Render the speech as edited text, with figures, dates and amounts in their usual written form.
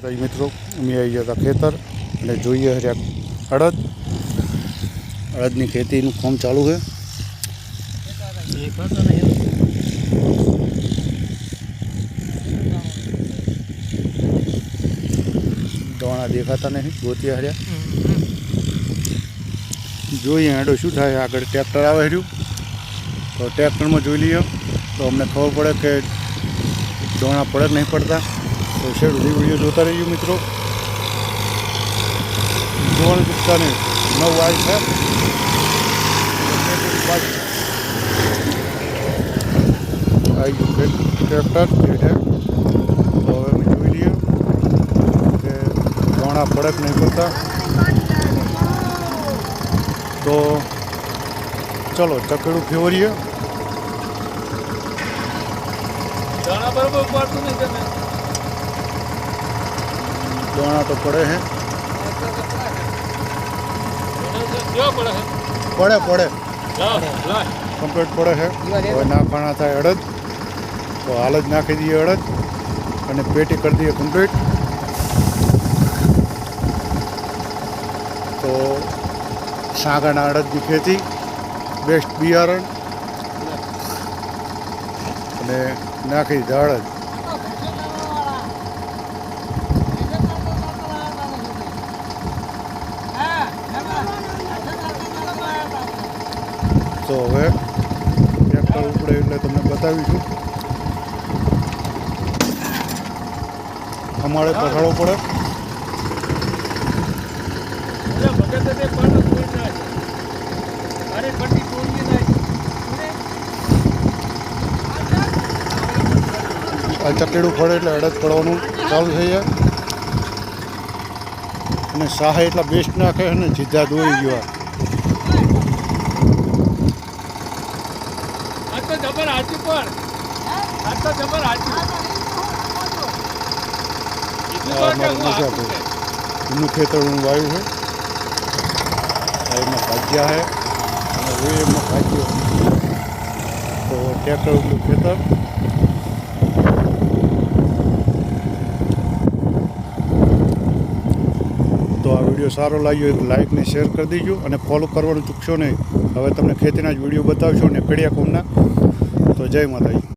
મિત્રો અમે આવી ગયા હતા ખેતર અને જોઈએ અડદની ખેતીનું કામ ચાલુ છે। દાણા દેખાતા નહીં ગોતિયા હર્યા જોઈએ હેડો શું થાય। આગળ ટ્રેક્ટર આવે રહ્યું તો ટ્રેક્ટરમાં જોઈ લઈએ તો અમને ખબર પડે કે દાણા પડે નહીં પડતા। તો શેર સુધી વિડીયો જોતા રહીએ મિત્રો। જોવાનું ચૂકતા નહીં 9 વાગે છે ટ્રેક્ટર જે છે તો હવે અમે જોઈ લઈએ કે દાણા પડે નહીં પડતા। તો ચલો ચકેડું ફેવરીએ। દાણા બરોબર પડતું નહીં તમે दाना तो पड़े हैं पड़े पड़े कम्प्लीट पड़े है और नाखवाना था अड़द तो हाल ज नाखी दिए अड़द और पेटी कर दिए कम्प्लीट। तो सागना अड़द की खेती बेस्ट बियारण नाखी दीधा अड़द। तो હવે ટ્રેક્ટર ઉપડે એટલે તમને બતાવીશું। અમારે પછાડવો પડે આ ચકેડું પડે એટલે અડદ પડવાનું ચાલુ થઈ જાય અને સાહે એટલા બેસ્ટ નાખે અને સીધા દોરી ગયો। જબર હાચી પર આ તો જબર હાચી એનું ખેતર હું વાવ્યું છે એમાં ભાજ્યા છે અને એમાં ભાજ્યો તો ટ્રેક્ટર ઉપલું ખેતર। તો આ વિડીયો સારો લાગ્યો તો લાઇક ને શેર કરી દેજો અને ફોલો કરવાનું ચૂકશો નહીં। હવે તમને ખેતીના જ વિડીયો બતાવશો ને કડિયા કોમના। તો જય માતાજી।